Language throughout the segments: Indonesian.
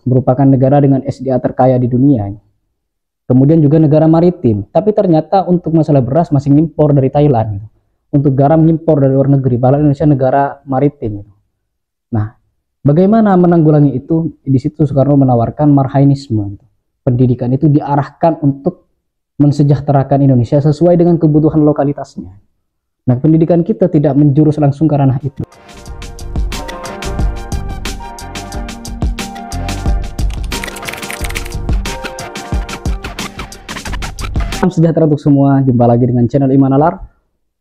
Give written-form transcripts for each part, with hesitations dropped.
merupakan negara dengan SDA terkaya di dunia. Kemudian juga negara maritim. Tapi ternyata untuk masalah beras masih impor dari Thailand. Untuk garam impor dari luar negeri. Padahal Indonesia negara maritim. Nah, bagaimana menanggulangi itu? Di situ Soekarno menawarkan marhainisme. Pendidikan itu diarahkan untuk mensejahterakan Indonesia sesuai dengan kebutuhan lokalitasnya. Nah, pendidikan kita tidak menjurus langsung ke ranah itu. Salam sejahtera untuk semua, jumpa lagi dengan channel Iman Nalar.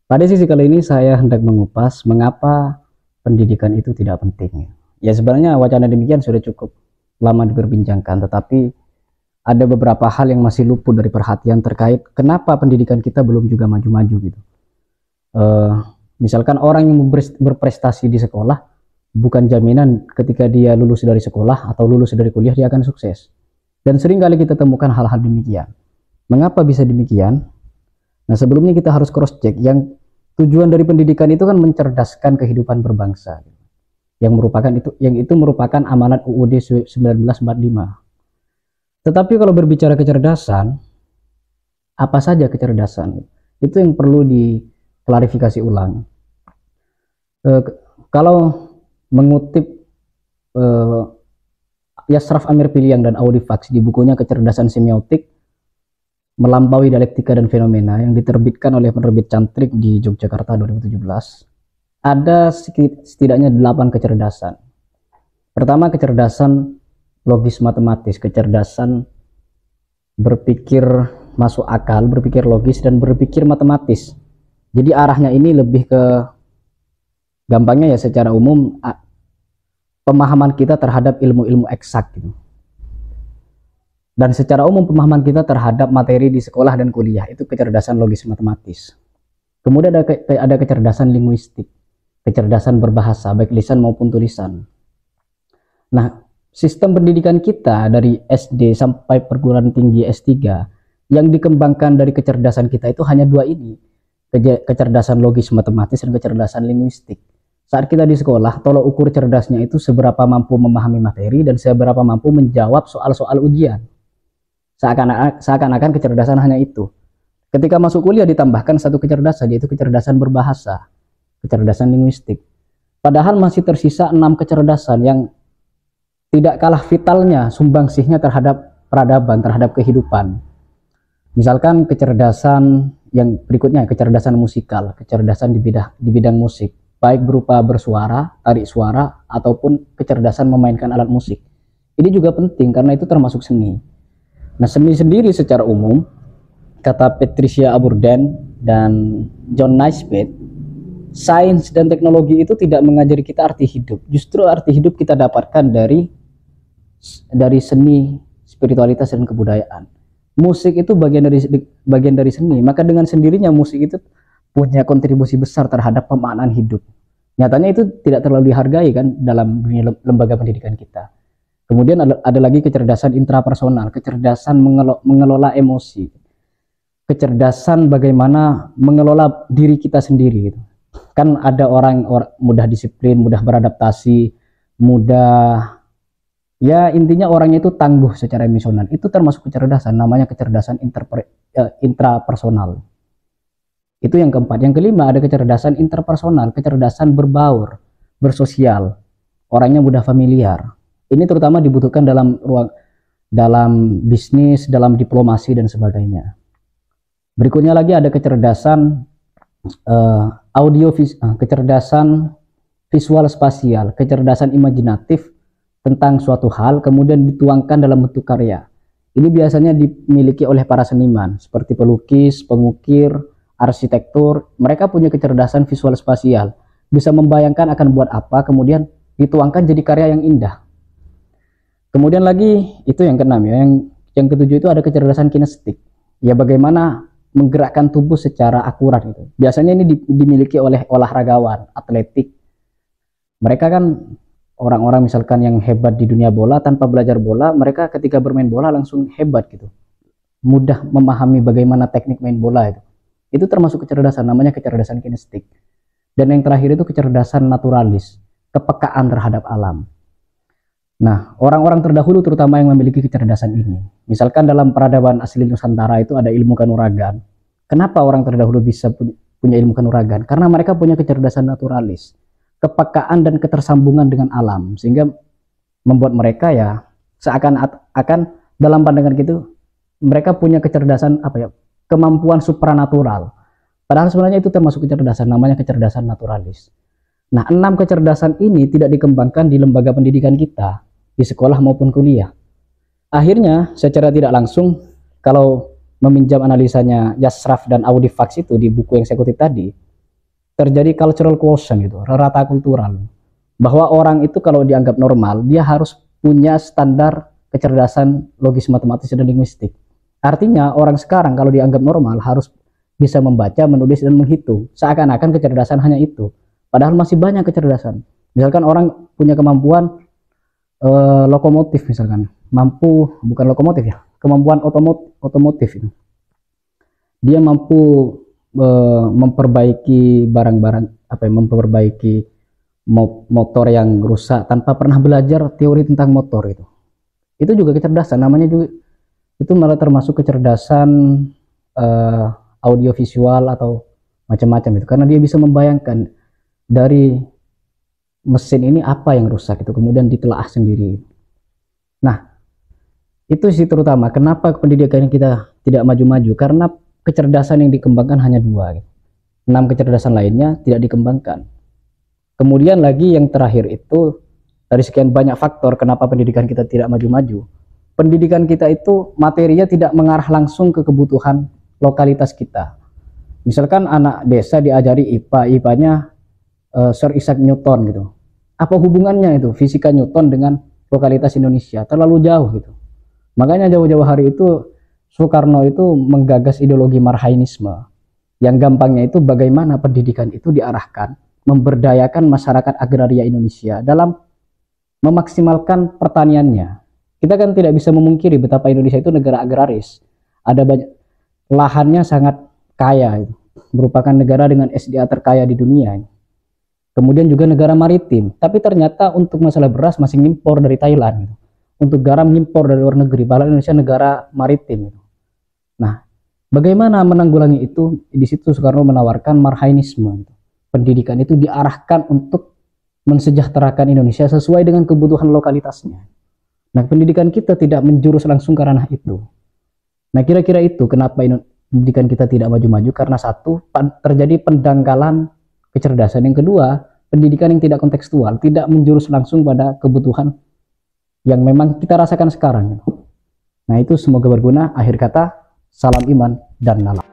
Pada sesi kali ini saya hendak mengupas mengapa pendidikan itu tidak penting. Ya sebenarnya wacana demikian sudah cukup lama diperbincangkan, tetapi ada beberapa hal yang masih luput dari perhatian terkait kenapa pendidikan kita belum juga maju-maju gitu. Misalkan orang yang berprestasi di sekolah bukan jaminan ketika dia lulus dari sekolah atau lulus dari kuliah dia akan sukses. Dan sering kali kita temukan hal-hal demikian. Mengapa bisa demikian? Nah, sebelumnya kita harus cross check. Yang tujuan dari pendidikan itu kan mencerdaskan kehidupan berbangsa. Yang itu merupakan amanat UUD 1945. Tetapi kalau berbicara kecerdasan, apa saja kecerdasan? Itu yang perlu diklarifikasi ulang. Kalau mengutip Yasraf Amir Piliang dan Audifax di bukunya Kecerdasan Semiotik Melampaui Dialektika dan Fenomena yang diterbitkan oleh penerbit Cantrik di Yogyakarta 2017, ada setidaknya 8 kecerdasan. Pertama, kecerdasan logis matematis, kecerdasan berpikir masuk akal, berpikir logis, dan berpikir matematis. Jadi arahnya ini lebih ke, gampangnya ya secara umum, pemahaman kita terhadap ilmu-ilmu eksak gitu. Dan secara umum pemahaman kita terhadap materi di sekolah dan kuliah itu kecerdasan logis matematis. Kemudian ada kecerdasan linguistik, kecerdasan berbahasa baik lisan maupun tulisan. Nah, sistem pendidikan kita dari SD sampai perguruan tinggi S3 yang dikembangkan dari kecerdasan kita itu hanya 2 ini, kecerdasan logis matematis dan kecerdasan linguistik. Saat kita di sekolah, tolok ukur cerdasnya itu seberapa mampu memahami materi dan seberapa mampu menjawab soal-soal ujian. Seakan-akan kecerdasan hanya itu. Ketika masuk kuliah ditambahkan satu kecerdasan, yaitu kecerdasan berbahasa, kecerdasan linguistik. Padahal masih tersisa 6 kecerdasan yang tidak kalah vitalnya sumbangsihnya terhadap peradaban, terhadap kehidupan. Misalkan kecerdasan yang berikutnya, kecerdasan musikal, kecerdasan di bidang musik, baik berupa bersuara, tarik suara, ataupun kecerdasan memainkan alat musik. Ini juga penting karena itu termasuk seni. Nah, seni sendiri secara umum, kata Patricia Aburden dan John Naisbitt, sains dan teknologi itu tidak mengajari kita arti hidup. Justru arti hidup kita dapatkan dari seni, spiritualitas, dan kebudayaan. Musik itu bagian dari seni, maka dengan sendirinya musik itu punya kontribusi besar terhadap pemaknaan hidup. Nyatanya itu tidak terlalu dihargai kan dalam dunia lembaga pendidikan kita. Kemudian ada lagi kecerdasan intrapersonal, kecerdasan mengelola emosi, kecerdasan bagaimana mengelola diri kita sendiri gitu. Kan ada orang mudah disiplin, mudah beradaptasi, mudah, ya intinya orangnya itu tangguh secara emosional. Itu termasuk kecerdasan, namanya kecerdasan intrapersonal. Itu yang keempat. Yang kelima ada kecerdasan interpersonal, kecerdasan berbaur, bersosial, orangnya mudah familiar. Ini terutama dibutuhkan dalam bisnis, dalam diplomasi dan sebagainya. Berikutnya lagi ada kecerdasan kecerdasan visual spasial, kecerdasan imajinatif tentang suatu hal kemudian dituangkan dalam bentuk karya. Ini biasanya dimiliki oleh para seniman seperti pelukis, pengukir, arsitektur. Mereka punya kecerdasan visual spasial, bisa membayangkan akan buat apa kemudian dituangkan jadi karya yang indah. Kemudian lagi itu yang keenam ya, yang ketujuh itu ada kecerdasan kinestik. Ya bagaimana menggerakkan tubuh secara akurat gitu. Biasanya ini dimiliki oleh olahragawan, atletik. Mereka kan orang-orang misalkan yang hebat di dunia bola tanpa belajar bola, mereka ketika bermain bola langsung hebat gitu. Mudah memahami bagaimana teknik main bola itu. Itu termasuk kecerdasan, namanya kecerdasan kinestik. Dan yang terakhir itu kecerdasan naturalis, kepekaan terhadap alam. Nah, orang-orang terdahulu terutama yang memiliki kecerdasan ini, misalkan dalam peradaban asli Nusantara itu ada ilmu kanuragan. Kenapa orang terdahulu bisa punya ilmu kanuragan? Karena mereka punya kecerdasan naturalis, kepekaan dan ketersambungan dengan alam, sehingga membuat mereka ya seakan-akan dalam pandangan gitu, mereka punya kecerdasan apa ya, kemampuan supranatural. Padahal sebenarnya itu termasuk kecerdasan, namanya kecerdasan naturalis. Nah, 6 kecerdasan ini tidak dikembangkan di lembaga pendidikan kita, di sekolah maupun kuliah. Akhirnya, secara tidak langsung, kalau meminjam analisanya Yasraf dan Audifax itu di buku yang saya kutip tadi, terjadi cultural quotient gitu, rata kultural. Bahwa orang itu kalau dianggap normal, dia harus punya standar kecerdasan logis matematis dan linguistik. Artinya, orang sekarang kalau dianggap normal harus bisa membaca, menulis, dan menghitung. Seakan-akan kecerdasan hanya itu. Padahal masih banyak kecerdasan. Misalkan orang punya kemampuan lokomotif misalkan, bukan lokomotif ya, kemampuan otomotif itu. Dia mampu memperbaiki barang-barang memperbaiki motor yang rusak tanpa pernah belajar teori tentang motor itu. Itu juga kecerdasan, namanya juga itu malah termasuk kecerdasan audiovisual atau macam-macam itu, karena dia bisa membayangkan dari mesin ini apa yang rusak itu, kemudian ditelaah sendiri. Nah, itu sih terutama kenapa pendidikan kita tidak maju-maju, karena kecerdasan yang dikembangkan hanya 2 gitu. 6 kecerdasan lainnya tidak dikembangkan. Kemudian lagi yang terakhir itu, dari sekian banyak faktor kenapa pendidikan kita tidak maju-maju, pendidikan kita itu materinya tidak mengarah langsung ke kebutuhan lokalitas kita. Misalkan anak desa diajari IPA, IPA-nya Sir Isaac Newton gitu. Apa hubungannya itu fisika Newton dengan lokalitas Indonesia? Terlalu jauh gitu. Makanya jauh-jauh hari itu Soekarno itu menggagas ideologi marhainisme. Yang gampangnya itu bagaimana pendidikan itu diarahkan memberdayakan masyarakat agraria Indonesia dalam memaksimalkan pertaniannya. Kita kan tidak bisa memungkiri betapa Indonesia itu negara agraris. Ada banyak lahannya sangat kaya, merupakan negara dengan SDA terkaya di dunia. Kemudian juga negara maritim, tapi ternyata untuk masalah beras masih impor dari Thailand, untuk garam impor dari luar negeri, padahal Indonesia negara maritim. Nah, bagaimana menanggulangi itu? Di situ Soekarno menawarkan marhainisme. Pendidikan itu diarahkan untuk mensejahterakan Indonesia sesuai dengan kebutuhan lokalitasnya. Nah, pendidikan kita tidak menjurus langsung ke ranah itu. Nah, kira-kira itu kenapa pendidikan kita tidak maju-maju, karena satu, terjadi pendangkalan kecerdasan. Yang kedua, pendidikan yang tidak kontekstual, tidak menjurus langsung pada kebutuhan yang memang kita rasakan sekarang. Nah, itu semoga berguna. Akhir kata, salam iman dan nalam.